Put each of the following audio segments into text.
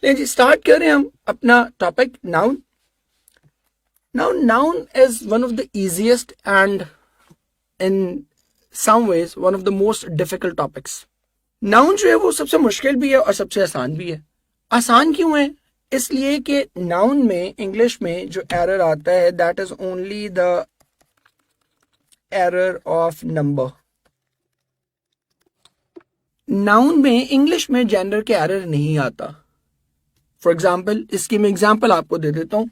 लेकिन जी स्टार्ट करें हम अपना topic noun. Now, noun is one of the easiest and in some ways one of the most difficult topics. Noun जो है वो सबसे मुश्किल भी है और सबसे आसान भी है. आसान क्यों है? इसलिए कि नाउन में इंग्लिश में जो एरर आता है that is only the error of number. Noun में इंग्लिश में जेंडर के एरर नहीं आता. फॉर एग्जाम्पल, इसकी मैं एग्जाम्पल आपको दे देता हूं.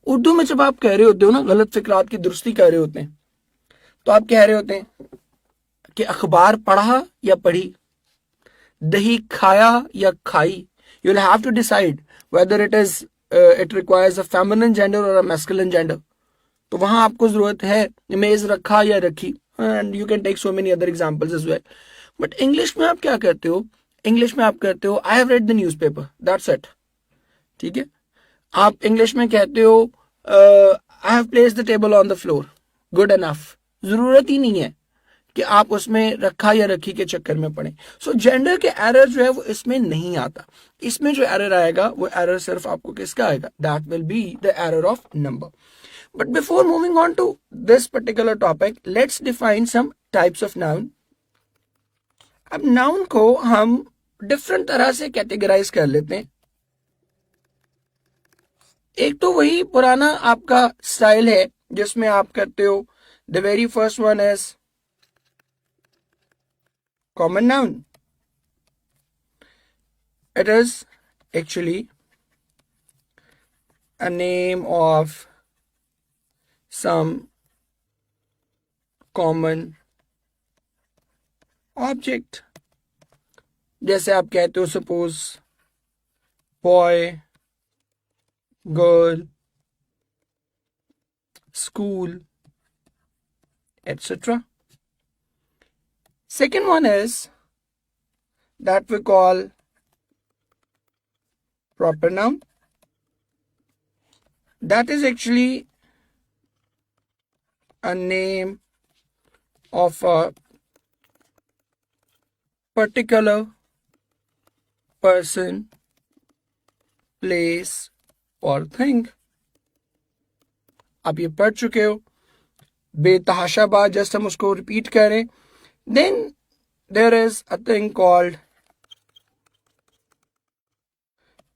उर्दू में जब आप कह रहे होते हो ना, गलत फिक्रात की दुरुस्ती कर रहे होते हैं, तो आप कह रहे होते हैं कि अखबार पढ़ा या पढ़ी, दही खाया या खाई. You will have to decide whether it requires a feminine gender और अ मैस्कुलिन जेंडर. तो वहां आपको जरूरत है मेज रखा या रखी. And you can take so many other examples as well. But English में आप क्या कहते हो? इंग्लिश में आप कहते हो I have read the newspaper, that's it. ठीक है. आप इंग्लिश में कहते हो I have placed the table on the floor, good enough. जरूरत ही नहीं है कि आप उसमें रखा या रखी के चक्कर में पड़े. सो जेंडर के एरर जो है वो इसमें नहीं आता. इसमें जो एरर आएगा वो एरर सिर्फ आपको किसका आएगा? That will be the error of number. But before moving on to this particular topic, let's define some types of noun. अब नाउन को हम डिफरेंट तरह से कैटेगराइज कर लेते हैं. एक तो वही पुराना आपका स्टाइल है जिसमें आप करते हो the very first one is common noun. It is actually a name of some common object. जैसे आप कहते हो suppose boy, girl, school, etc. Second one is that we call proper noun. That is actually a name of a particular person, place or thing. आप ये पढ़ चुके हो. बेतहाशा बात जस्ट हम उसको रिपीट करें. Then there is a thing called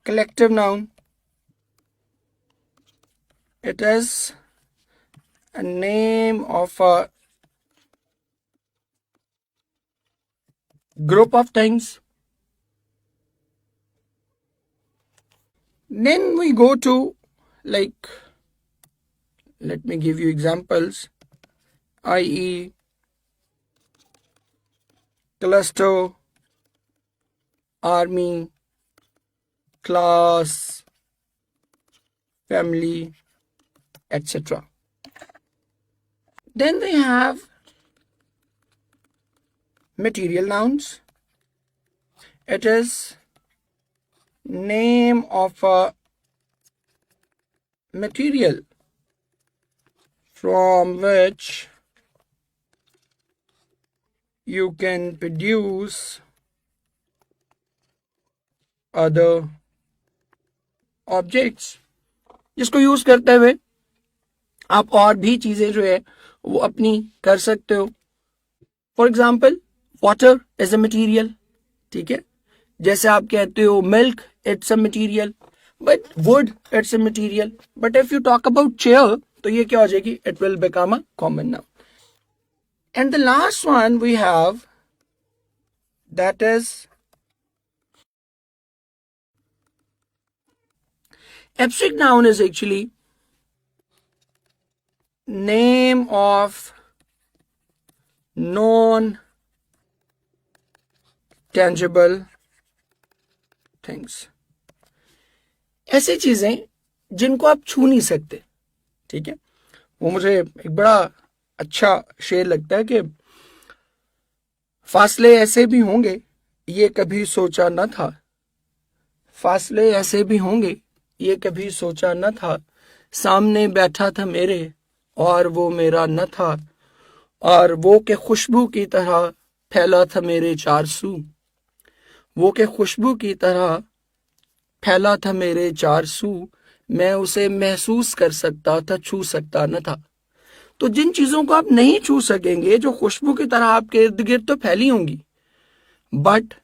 collective noun. It is a name of a group of things. Then we go to, like, let me give you examples, i.e. cluster, army, class, family, etc. Then we have material nouns. It is name of a material from which you can produce other objects. जिसको use करते हुए आप और भी चीजें जो है वो अपनी कर सकते हो. For example, water is a material. ठीक है. जैसे आप कहते हो milk, it's a material. But wood, it's a material. But if you talk about chair, तो ये क्या हो जाएगी? It will become a common noun. And the last one we have, that is abstract noun. Is actually name of non-tangible things. ऐसी चीजें जिनको आप छू नहीं सकते. ठीक है. वो मुझे एक बड़ा अच्छा शेर लगता है कि फासले ऐसे भी होंगे ये कभी सोचा न था. फासले ऐसे भी होंगे ये कभी सोचा न था. सामने बैठा था मेरे और वो मेरा न था. और वो के खुशबू की तरह फैला था मेरे चार सू. वो के खुशबू की तरह फैला था मेरे चार सू, मैं उसे महसूस कर सकता था, छू सकता न था। तो जिन चीजों को आप नहीं छू सकेंगे, जो खुशबू की तरह आपके इर्द गिर्द तो फैली होंगी, बट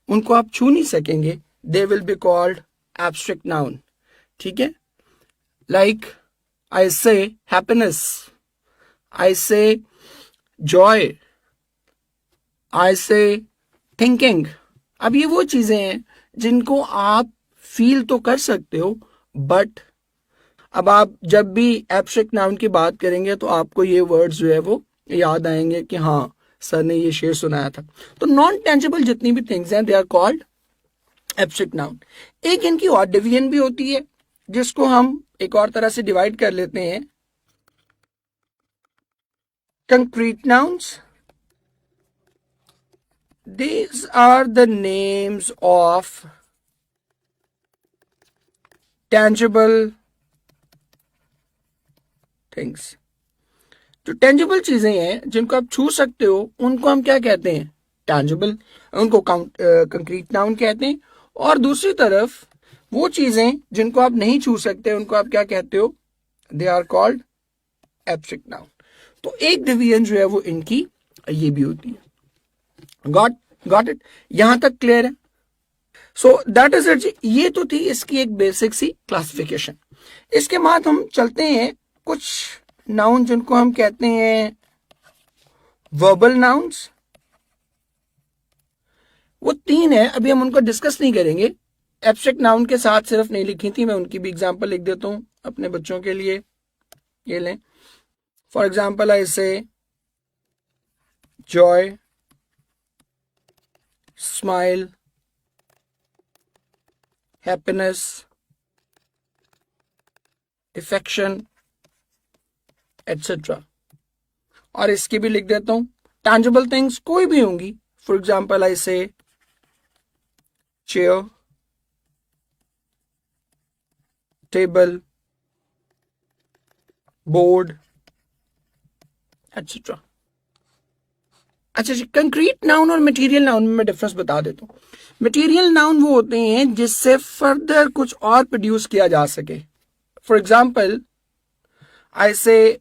उनको आप छू नहीं सकेंगे, they will be called abstract noun. ठीक है, लाइक आई से हैप्पीनेस, आई से जॉय, आई से थिंकिंग। अब ये वो चीजें हैं जिनको आप फील तो कर सकते हो, बट अब आप जब भी एब्स्ट्रैक्ट नाउन की बात करेंगे तो आपको ये वर्ड्स जो है वो याद आएंगे कि हाँ सर ने ये शेर सुनाया था। तो नॉन टेंजिबल जितनी भी थिंग्स हैं, they are called abstract noun. एक इनकी और डिवीजन भी होती है, जिसको हम एक और तरह से डिवाइड कर लेते हैं, concrete nouns. These are the names of tangible things। जो टेंजिबल चीजें हैं जिनको आप छू सकते हो, उनको हम क्या कहते हैं? टैंजिबल, उनको कंक्रीट नाउन कहते हैं। और दूसरी तरफ वो चीजें जिनको आप नहीं छू सकते, उनको आप क्या कहते हो? They are called abstract noun. तो एक डिवीजन जो है वो इनकी ये भी होती है। Got it? यहां तक क्लियर है? So that is it. ये तो थी इसकी एक बेसिक सी क्लासिफिकेशन। इसके बाद हम चलते हैं कुछ नाउन जिनको हम कहते हैं वर्बल नाउन्स। वो तीन है, अभी हम उनको डिस्कस नहीं करेंगे। एब्स्ट्रैक्ट नाउन के साथ सिर्फ नहीं लिखी थी, मैं उनकी भी एग्जांपल लिख देता हूं अपने बच्चों के लिए। ये लें, फॉर एग्जांपल आई से जॉय, स्माइल, हैप्पीनेस, इफेक्शन, एटसेट्रा। और इसकी भी लिख देता हूं, टैंजिबल थिंग्स कोई भी होंगी। फॉर एग्जाम्पल आई से चेयर, टेबल, बोर्ड, एटसेट्रा। अच्छा जी, कंक्रीट नाउन और मटेरियल नाउन में मैं डिफरेंस बता देता हूं। मटेरियल नाउन वो होते हैं जिससे फर्दर कुछ और प्रोड्यूस किया जा सके। फॉर एग्जाम्पल आई से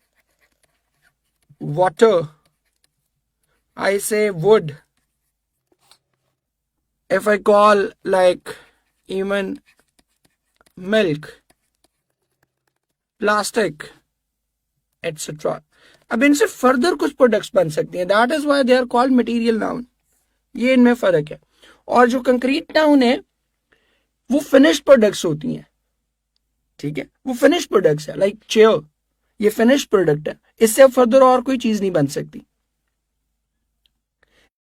water, I say wood. If I call like even milk, plastic, etc. अब इनसे फर्दर कुछ प्रोडक्ट्स बन सकती हैं, that is why they are called material noun. ये इनमें फर्क है। और जो कंक्रीट नाउन है वो फिनिश्ड प्रोडक्ट्स होती हैं। ठीक है, वो फिनिश्ड प्रोडक्ट्स है, लाइक चेयर, ये फिनिश्ड प्रोडक्ट है, इससे फर्दर और कोई चीज नहीं बन सकती।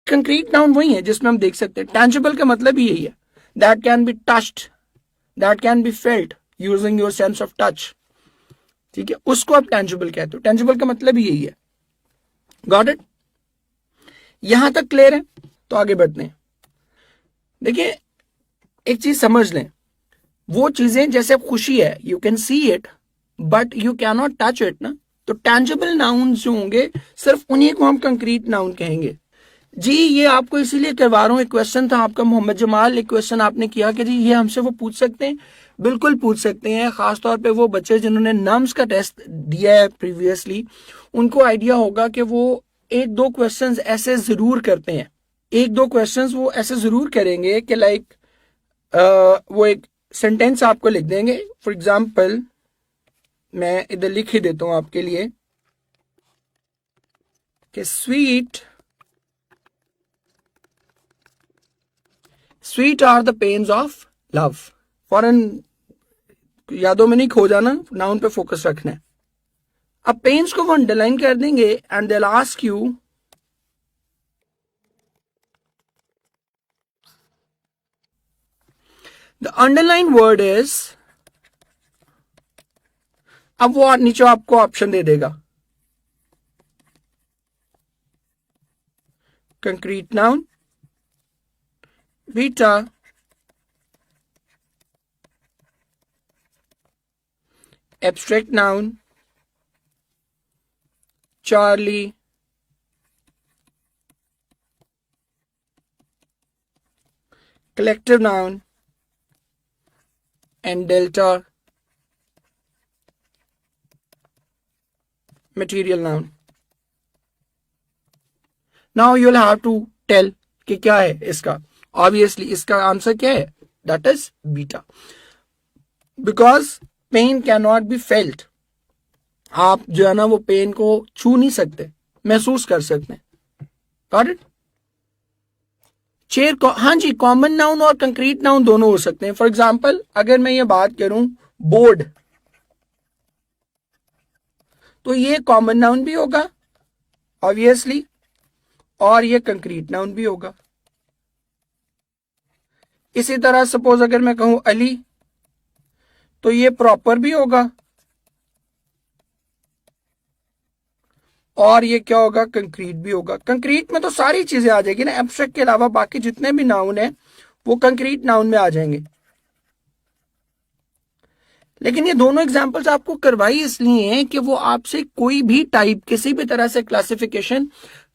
कंक्रीट नाउन वही है जिसमें हम देख सकते हैं। टैंजिबल का मतलब ही यही है, that can be touched, that can be felt using your sense of touch. ठीक है, उसको आप टैंजिबल कहते हो। टैंजिबल का मतलब ही यही है। Got it? यहां तक क्लियर है? तो आगे बढ़ते हैं। देखिए, एक चीज समझ लें, वो चीजें जैसे खुशी है, you can see it but you can not touch it ना। तो टैंजिबल नाउन जो होंगे सिर्फ उन्हीं को हम कंक्रीट नाउन कहेंगे। जी ये आपको इसीलिए करवा रहा हूं, एक क्वेश्चन था आपका मोहम्मद जमाल, एक क्वेश्चन आपने किया कि जी ये हमसे वो पूछ सकते हैं। बिल्कुल पूछ सकते हैं, खासतौर पे वो बच्चे जिन्होंने नम्स का टेस्ट दिया है प्रीवियसली, उनको आइडिया होगा कि वो एक दो क्वेश्चंस ऐसे जरूर करते हैं। एक दो क्वेश्चंस वो ऐसे जरूर करेंगे कि लाइक वो एक सेंटेंस आपको लिख देंगे। फॉर एग्जाम्पल मैं इधर लिख ही देता हूं आपके लिए कि sweet are the pains of love. फॉरन यादों में नहीं खो जाना, नाउन पे फोकस रखना है। अब पेन्स को वो अंडरलाइन कर देंगे and they will ask you the underline word is, अब वो नीचे आपको ऑप्शन दे देगा, concrete noun, beta, abstract noun, Charlie, collective noun, and delta material noun. Now you'll have to tell कि क्या है इसका. Obviously इसका आंसर क्या है? That is beta. Because pain cannot be felt. आप जो है ना वो पेन को छू नहीं सकते, महसूस कर सकते हैं. Got it? चेयर को, हाँ जी, कॉमन नाउन और कंक्रीट नाउन दोनों हो सकते हैं. फॉर एग्जाम्पल अगर मैं ये बात करूं बोर्ड, तो ये कॉमन नाउन भी होगा ऑब्वियसली, और ये कंक्रीट नाउन भी होगा. इसी तरह सपोज अगर मैं कहूं अली, तो ये प्रॉपर भी होगा और ये क्या होगा? कंक्रीट भी होगा. कंक्रीट में तो सारी चीजें आ जाएगी ना, एब्स्ट्रैक्ट के अलावा बाकी जितने भी नाउन है वो कंक्रीट नाउन में आ जाएंगे. लेकिन ये दोनों एग्जांपल्स आपको करवाई इसलिए हैं कि वो आपसे कोई भी टाइप, किसी भी तरह से क्लासिफिकेशन,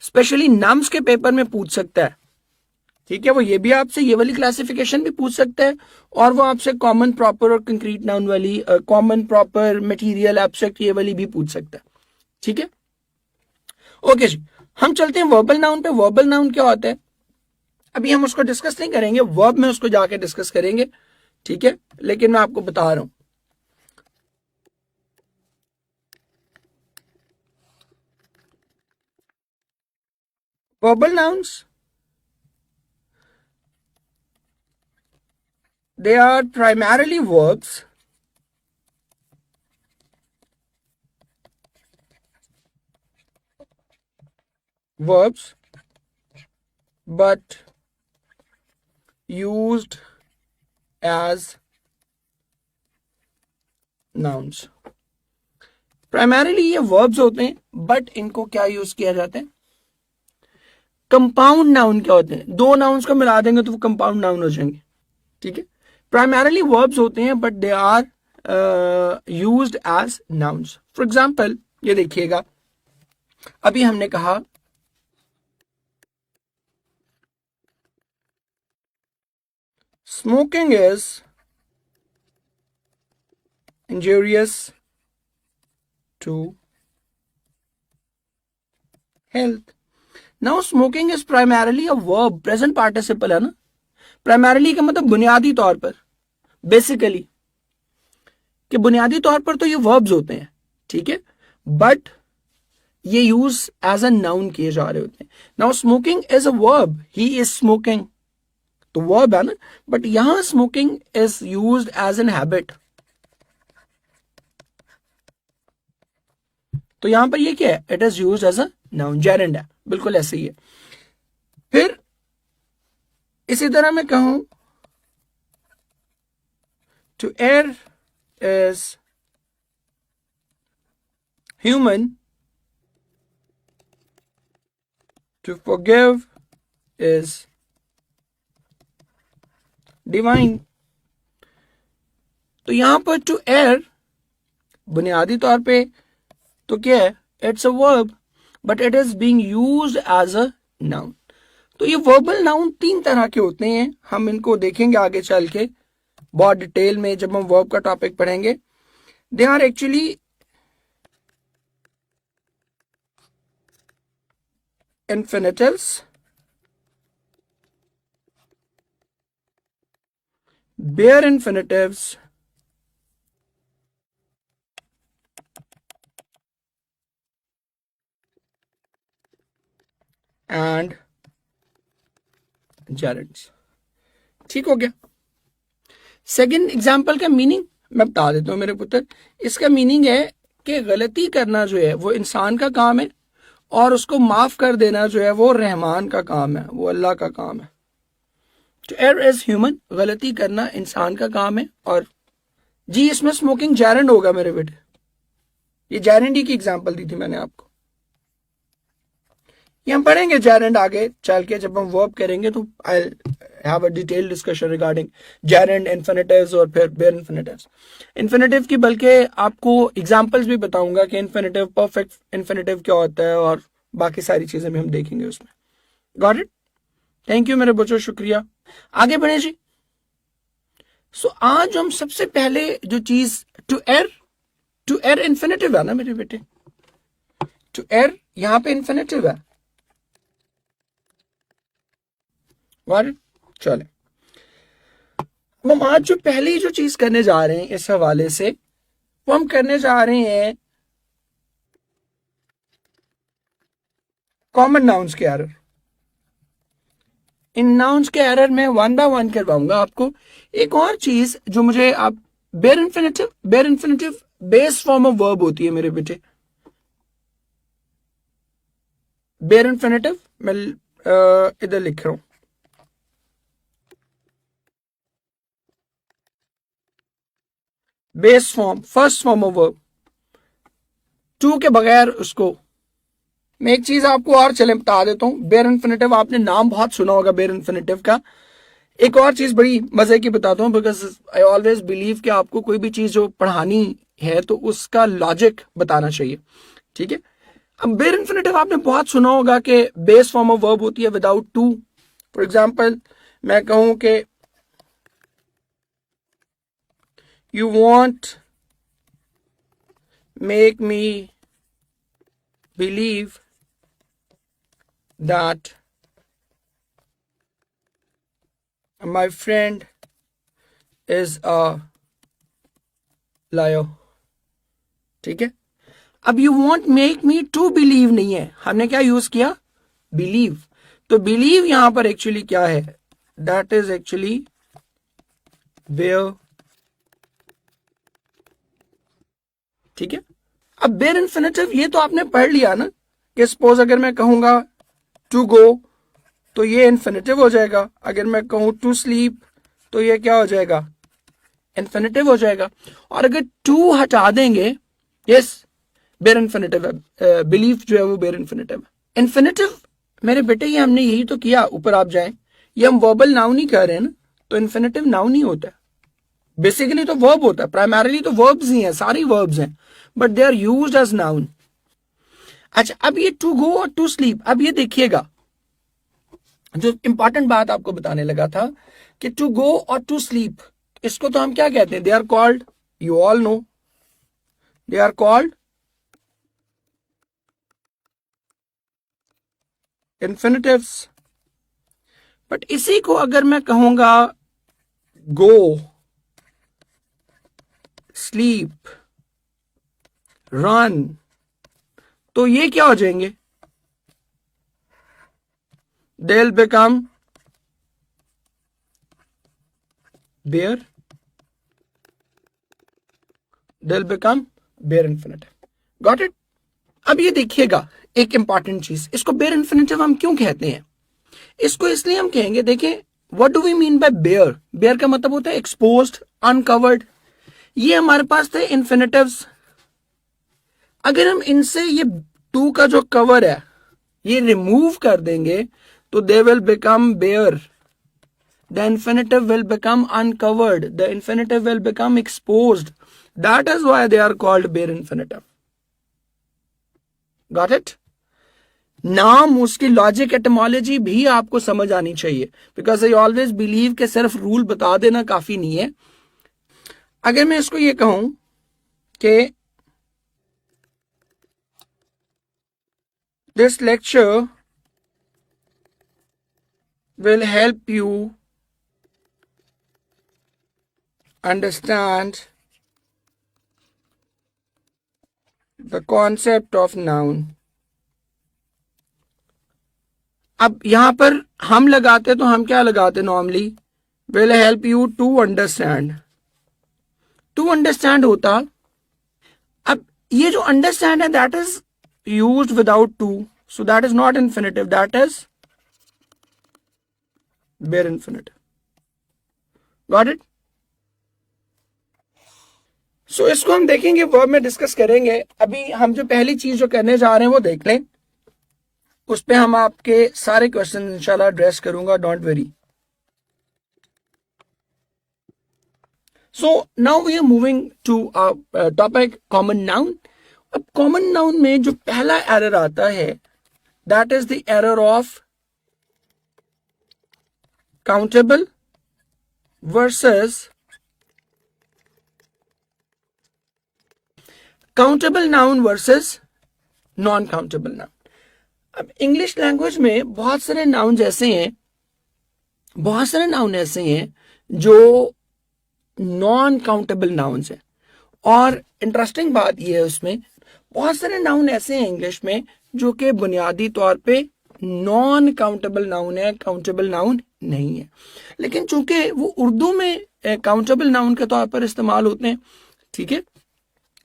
स्पेशली नाउन्स के पेपर में पूछ सकता है. ठीक है, वो ये भी आपसे ये वाली क्लासिफिकेशन भी पूछ सकता है, और वो आपसे कॉमन, प्रॉपर और कंक्रीट नाउन वाली, कॉमन, प्रॉपर, मटेरियल, एब्स्ट्रैक्ट, ये वाली भी पूछ सकता है. ठीक है, ओके जी. हम चलते हैं वर्बल नाउन पे. वर्बल नाउन क्या होता है अभी हम उसको डिस्कस नहीं करेंगे, वर्ब में उसको जाके डिस्कस करेंगे. ठीक है, लेकिन मैं आपको बता रहा हूं. Verbal nouns, they are primarily verbs. But used as nouns. Primarily ये वर्ब्स होते हैं, बट इनको क्या यूज किया जाता है? कंपाउंड नाउन क्या होते हैं? दो नाउन्स को मिला देंगे तो वो कंपाउंड नाउन हो जाएंगे. ठीक है, प्राइमरीली वर्ब्स होते हैं but they are used as nouns. For example ये देखिएगा, अभी हमने कहा smoking is injurious to health. Now smoking is primarily a verb, present participle है ना. प्राइमरली का मतलब बुनियादी तौर पर, बेसिकली कि बुनियादी तौर पर तो ये वर्ब्स होते हैं. ठीक है, बट ये यूज एज अ नाउन किए जा रहे होते हैं. Now smoking is a verb, he is smoking, तो वर्ब है ना, बट यहां smoking is used as an habit. तो यहां पर ये क्या है? It is used as a noun, gerund है, बिल्कुल ऐसे ही है. फिर इसी तरह मैं कहूं to err is human, to forgive is divine. तो यहां पर टू एयर बुनियादी तौर पे तो क्या है? It's a verb, but it is being used as a noun. तो ये वर्बल नाउन तीन तरह के होते हैं, हम इनको देखेंगे आगे चल के बहुत डिटेल में जब हम वर्ब का टॉपिक पढ़ेंगे. They are actually infinitives, bare infinitives, and gerunds. ठीक हो गया. सेकंड एग्जाम्पल का मीनिंग मैं बता देता हूं मेरे पुत्र. इसका मीनिंग है कि गलती करना जो है वो इंसान का काम है, और उसको माफ कर देना जो है वो रहमान का काम है, वो अल्लाह का काम है. तो एयर इज ह्यूमन, गलती करना इंसान का काम है. और जी इसमें स्मोकिंग जेरेंड होगा मेरे बेटे, ये जेरेंड ही की एग्जांपल दी थी मैंने आपको. ये हम पढ़ेंगे जेरेंड आगे चल के, जब हम वर्ब करेंगे तो I have a detail discussion regarding gerund, infinitives और फिर बेयर इन्फिनिटिव्स. इन्फिनिटिव की बल्कि आपको एग्जांपल्स भी बताऊंगा कि इन्फिनिटिव, परफेक्ट इन्फिनिटिव क्या होता है, और बाकी सारी चीजें भी हम देखेंगे उसमें. Got it? थैंक यू मेरे बच्चों, शुक्रिया. आगे बढ़े जी. सो आज हम सबसे पहले जो चीज टू एर इन्फिनेटिव है ना मेरे बेटे, टू एर यहां पे इन्फिनेटिव है। Got it? चले, अब हम आज जो पहली जो चीज करने जा रहे हैं इस हवाले से, वो हम करने जा रहे हैं कॉमन नाउन्स के एरर। इन नाउन्स के एरर में वन बाय वन करवाऊंगा आपको। एक और चीज जो मुझे आप bare infinitive base form of verb होती है मेरे बेटे। बेयर इन्फिनेटिव मैं इधर लिख रहा हूं, base form first form of verb, to के बगैर उसको। मैं एक चीज आपको और चले बता देता हूं, बेयर इन्फिनेटिव आपने नाम बहुत सुना होगा बेयर इन्फिनेटिव का। एक और चीज बड़ी मजे की बताता हूं, बिकॉज आई ऑलवेज बिलीव कि आपको कोई भी चीज जो पढ़ानी है तो उसका लॉजिक बताना चाहिए, ठीक है। अब बेयर इन्फिनेटिव आपने बहुत सुना होगा कि बेस फॉर्म ऑफ वर्ब होती है विदाउट टू। फॉर एग्जाम्पल मैं कहूं कि you want make me believe that my friend is a liar, ठीक है। अब you won't make me to believe नहीं है, हमने क्या यूज किया, believe। तो believe यहां पर एक्चुअली क्या है, that is actually where, ठीक है। अब बेयर इन्फिनेटिव ये तो आपने पढ़ लिया ना कि सपोज अगर मैं कहूंगा टू गो तो ये इन्फिनेटिव हो जाएगा, अगर मैं कहूं टू स्लीप तो ये क्या हो जाएगा, इन्फिनेटिव हो जाएगा। और अगर टू हटा देंगे, यस बेयर इन्फिनेटिव है, बिलीव जो है वो बेयर इन्फिनेटिव है। इन्फिनेटिव मेरे बेटे ये हमने यही तो किया, ऊपर आप जाएं, ये हम वर्बल नाउन ही कह रहे हैं ना, तो इन्फिनेटिव नाउन ही होता है। बेसिकली तो वर्ब होता है, प्राइमरीली तो वर्ब्स ही हैं, सारी वर्ब्स हैं, but they are used as noun. अच्छा, अब ये टू गो और टू स्लीप, अब ये देखिएगा जो इंपॉर्टेंट बात आपको बताने लगा था कि टू गो और टू स्लीप, इसको तो हम क्या कहते हैं, they are called, you all know, they are called infinitives. But इसी को अगर मैं कहूंगा गो, स्लीप, रन, तो ये क्या हो जाएंगे, they'll become bare, they'll become bare infinitive. Got it? अब ये देखिएगा एक इंपॉर्टेंट चीज, इसको बेयर इन्फिनेटिव हम क्यों कहते हैं, इसको इसलिए हम कहेंगे, देखें what do we mean by bare. Bare का मतलब होता है एक्सपोज्ड, अनकवर्ड। ये हमारे पास थे इन्फिनेटिव्स, अगर हम इनसे ये टू का जो कवर है ये रिमूव कर देंगे तो they will become bare, the infinitive will become uncovered, the infinitive will become exposed, that is why they are called bare infinitive. Got it? नाम, उसकी लॉजिक, एटमोलॉजी भी आपको समझ आनी चाहिए, बिकॉज आई ऑलवेज बिलीव कि सिर्फ रूल बता देना काफी नहीं है। अगर मैं इसको ये कहूं कि this lecture will help you understand the concept of noun। अब यहां पर हम लगाते तो हम क्या लगाते normally, will help you to understand। to understand होता, अब ये जो understand है that is used without to, so that is not infinitive, that is bare infinitive। Got it? So इसको हम देखेंगे, वर्ब में डिस्कस करेंगे। अभी हम जो पहली चीज जो करने जा रहे हैं वो देख लें, उस पे हम आपके सारे क्वेश्चन इंशाल्लाह एड्रेस करूंगा, don't worry. So now we are moving to topic common noun. अब कॉमन नाउन में जो पहला एरर आता है that is the error of countable versus countable noun versus non countable noun. अब इंग्लिश लैंग्वेज में बहुत सारे नाउन ऐसे हैं जो नॉन काउंटेबल नाउन्स हैं। और इंटरेस्टिंग बात यह है, उसमें बहुत सारे नाउन ऐसे हैं इंग्लिश में जो कि बुनियादी तौर पे नॉन काउंटेबल नाउन है, काउंटेबल नाउन नहीं है, लेकिन चूंकि वो उर्दू में काउंटेबल नाउन के तौर पर इस्तेमाल होते हैं, ठीक है,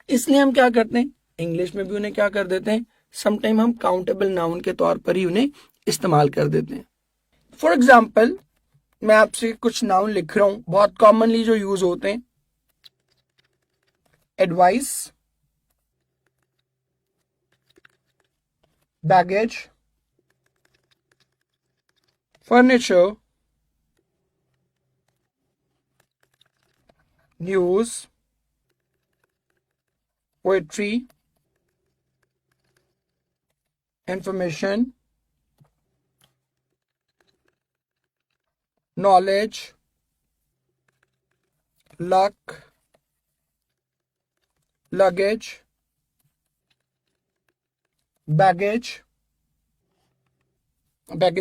इसलिए हम क्या करते हैं, इंग्लिश में भी उन्हें क्या कर देते हैं, समटाइम हम काउंटेबल नाउन के तौर पर ही उन्हें इस्तेमाल कर देते हैं। फॉर एग्जाम्पल, मैं आपसे कुछ नाउन लिख रहा हूं, बहुत कॉमनली जो यूज होते हैं, advice, baggage, furniture, news, poetry, information, knowledge, luck, luggage, baggage,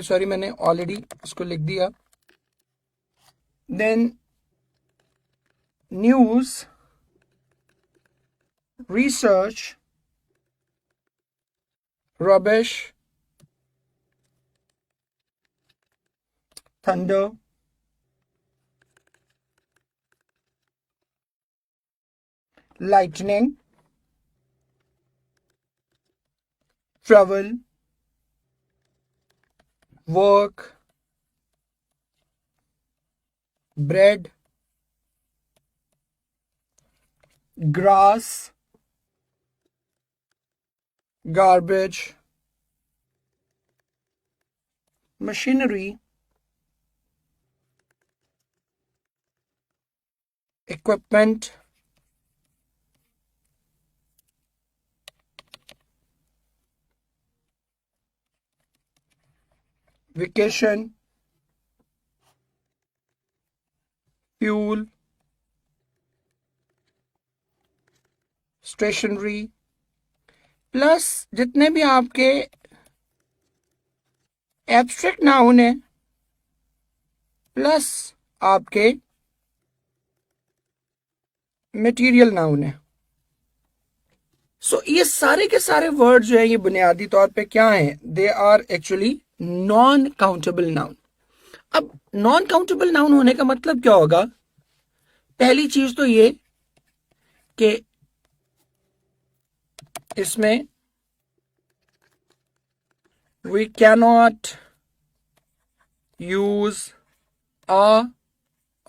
sorry मैंने ऑलरेडी उसको लिख दिया, then news, research, rubbish, thunder, lightning, travel, work, bread, grass, garbage, machinery, equipment, vacation, fuel, stationery, plus जितने भी आपके एब्स्ट्रैक्ट नाउन है, plus आपके material noun है। सो ये सारे के सारे वर्ड जो है ये बुनियादी तौर पे क्या हैं, they are actually non countable noun. अब नॉन काउंटेबल नाउन होने का मतलब क्या होगा, पहली चीज तो ये कि इसमें we cannot use a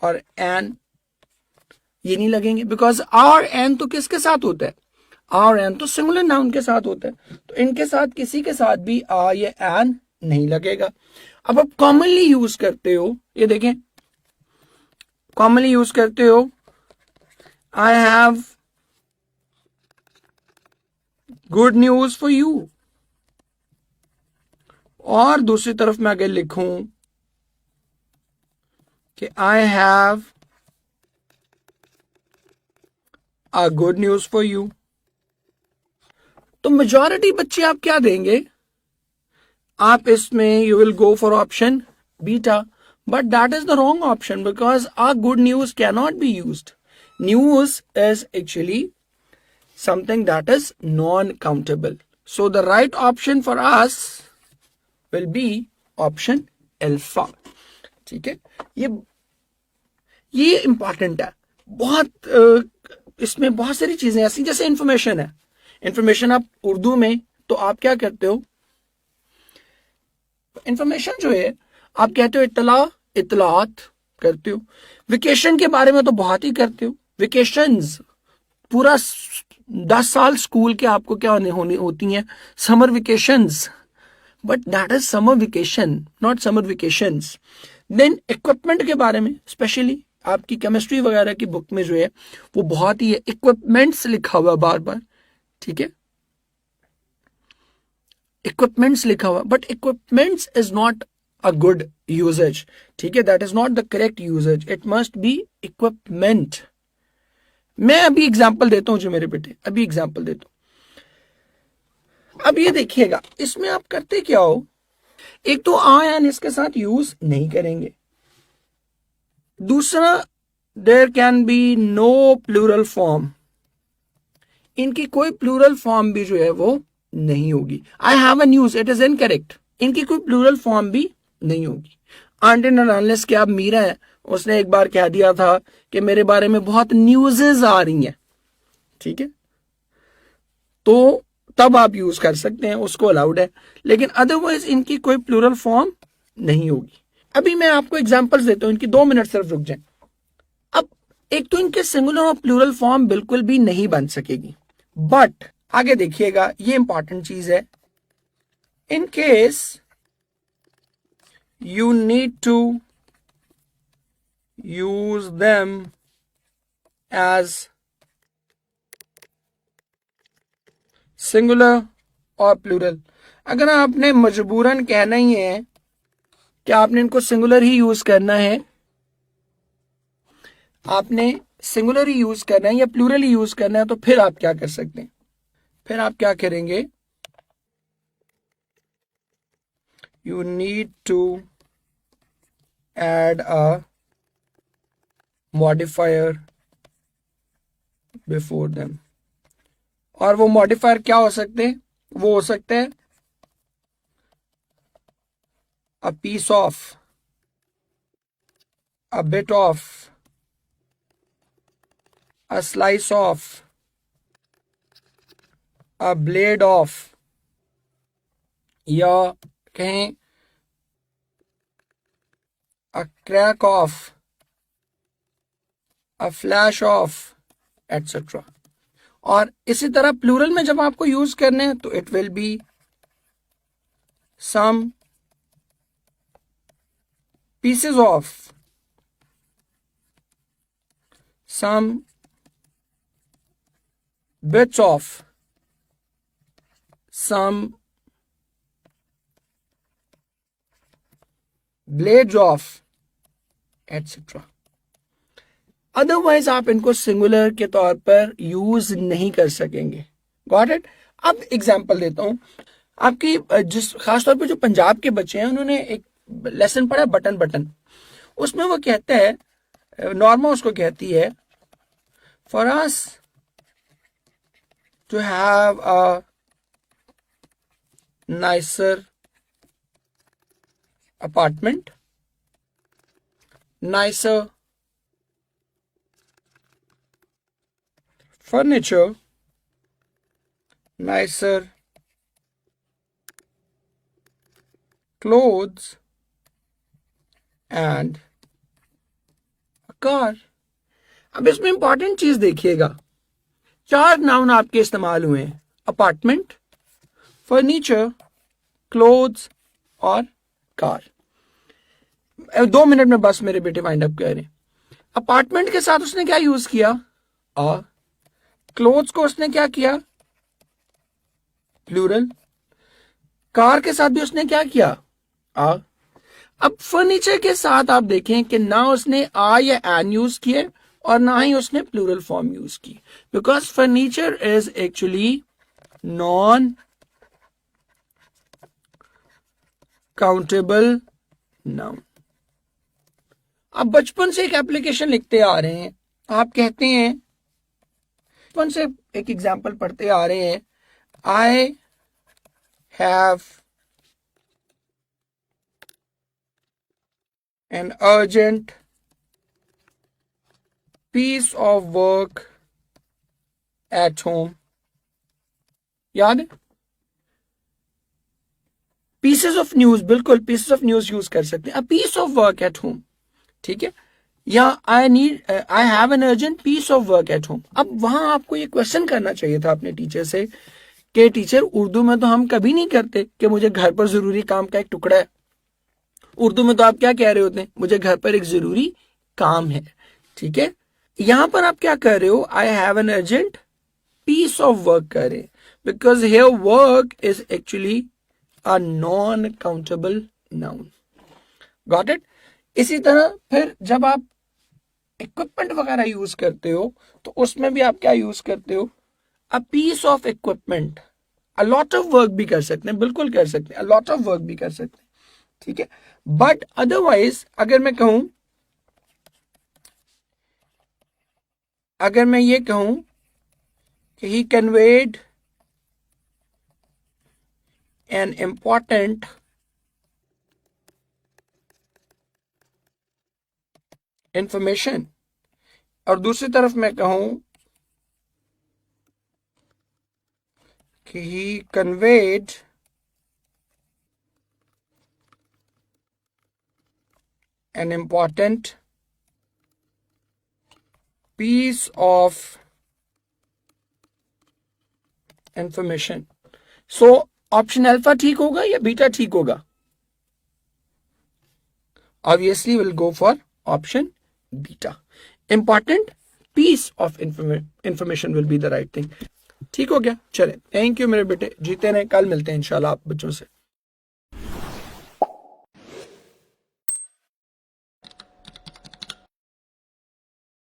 और an, ये नहीं लगेंगे, बिकॉज a और an तो किसके साथ होता है, a और an तो सिंगुलर नाउन के साथ होता है, तो इनके साथ किसी के साथ भी a या an नहीं लगेगा। अब आप कॉमनली यूज करते हो, ये देखें, कॉमनली यूज करते हो, I have good news for you, और दूसरी तरफ मैं अगर लिखूं कि आई have a good news for you, तो मेजॉरिटी बच्चे आप क्या देंगे, आप इसमें you will go for option beta, but that is the wrong option because a good news can not be used. News is actually something that is non-countable. So the right option for us will be option alpha. ठीक है, ये important है बहुत। इसमें बहुत सारी चीजें ऐसी, जैसे इंफॉर्मेशन है, इंफॉर्मेशन आप उर्दू में तो आप क्या करते हो, इंफॉर्मेशन जो है आप कहते हो इतलात करते हो। वेकेशन के बारे में तो बहुत ही करते हो, वेकेशंस पूरा 10 साल स्कूल के आपको क्या होनी होती हैं, summer vacations, but that is summer vacation not summer vacations. Then equipment के बारे में, स्पेशली आपकी केमिस्ट्री वगैरह की बुक में जो है वो बहुत ही इक्विपमेंट्स लिखा हुआ बार बार, ठीक है, इक्विपमेंट्स लिखा हुआ, but equipments is not a good usage, ठीक है, that is not the correct usage, it must be equipment. मैं अभी एग्जाम्पल देता हूं जी मेरे बेटे, अभी एग्जाम्पल देता हूं। अब ये देखिएगा, इसमें आप करते क्या हो, एक तो आ एन इसके साथ यूज नहीं करेंगे, दूसरा there can be no plural form, इनकी कोई प्लूरल फॉर्म भी जो है वो नहीं होगी। आई have a news, it is incorrect, इनकी कोई प्लूरल फॉर्म भी नहीं होगी। आंटी अनलेस के आप मीरा है, उसने एक बार कह दिया था कि मेरे बारे में बहुत न्यूज़ेस आ रही हैं, ठीक है, तो तब आप यूज कर सकते हैं, उसको अलाउड है, लेकिन अदरवाइज इनकी कोई प्लूरल फॉर्म नहीं होगी। अभी मैं आपको एग्जांपल्स देता हूं, इनकी 2 मिनट सिर्फ रुक जाएं। अब एक तो इनके सिंगुलर और प्लूरल फॉर्म बिल्कुल भी नहीं बन सकेगी, बट आगे देखिएगा, ये इंपॉर्टेंट चीज है, in case you need to use them as singular और plural। अगर आपने मजबूरन कहना ही है कि आपने इनको सिंगुलर ही यूज करना है, आपने सिंगुलर ही यूज करना है या प्लूरल ही यूज करना है, तो फिर आप क्या कर सकते हैं, फिर आप क्या करेंगे, you need to add a modifier before them। और वो मॉडिफायर क्या हो सकते हैं, वो हो सकते हैं a piece of, a bit of, a slice of, a blade of, या कहें a crack of, a flash of, etc। और इसी तरह प्लूरल में जब आपको यूज करने हैं तो it will be some pieces of, some bits of, some blades of, etc। Otherwise आप इनको सिंगुलर के तौर पर यूज नहीं कर सकेंगे। Got it. अब एग्जांपल देता हूं, आपकी जिस खासतौर पे जो पंजाब के बच्चे हैं, उन्होंने एक लेसन पढ़ा बटन बटन, उसमें वो कहता है, नॉर्मा उसको कहती है, for us to have a nicer apartment, nicer furniture, nicer clothes and a car। अब इसमें इंपॉर्टेंट चीज देखिएगा, 4 नाउन आपके इस्तेमाल हुए हैं, अपार्टमेंट, फर्नीचर, क्लोथ्स और कार। 2 मिनट में बस मेरे बेटे वाइंड अप कर रहे हैं। अपार्टमेंट के साथ उसने क्या यूज किया, आ। क्लोथ्स को उसने क्या किया, प्लूरल। कार के साथ भी उसने क्या किया, आ। अब फर्नीचर के साथ आप देखें कि ना उसने आ या एन यूज किए और ना ही उसने प्लूरल फॉर्म यूज की, because furniture is actually non countable noun. आप बचपन से एक एप्लीकेशन लिखते आ रहे हैं, आप कहते हैं, बचपन से एक एग्जाम्पल पढ़ते आ रहे हैं, I have an urgent piece of work at home. याद है, पीसेस ऑफ न्यूज, बिल्कुल पीसेस ऑफ न्यूज यूज कर सकते हैं, a piece of work at home, ठीक है, या I have an urgent piece of work at home. अब वहां आपको ये क्वेश्चन करना चाहिए था अपने टीचर से कि टीचर, उर्दू में तो हम कभी नहीं करते कि मुझे घर पर जरूरी काम का एक टुकड़ा है। उर्दू में तो आप क्या कह रहे होते हैं, मुझे घर पर एक जरूरी काम है, ठीक है। यहां पर आप क्या कर रहे हो, I have an urgent piece of work कर रहे हैं, because here work is actually a non countable noun. Got it. इसी तरह फिर जब आप इक्विपमेंट वगैरह यूज करते हो तो उसमें भी आप क्या यूज करते हो, a piece of equipment. A lot of work भी कर सकते हैं, बिल्कुल कर सकते हैं, अ लॉट ऑफ वर्क भी कर सकते हैं, ठीक है। बट अदरवाइज अगर मैं ये कहूं कि he conveyed an important information, और दूसरी तरफ मैं कहूं कि he conveyed an important piece of information. So option alpha ठीक होगा या बीटा ठीक होगा? Obviously we'll go for option beta. Important piece of information will be the right thing. ठीक हो गया, चले, थैंक यू मेरे बेटे, जीते रहे, कल मिलते हैं इंशाल्लाह आप बच्चों से।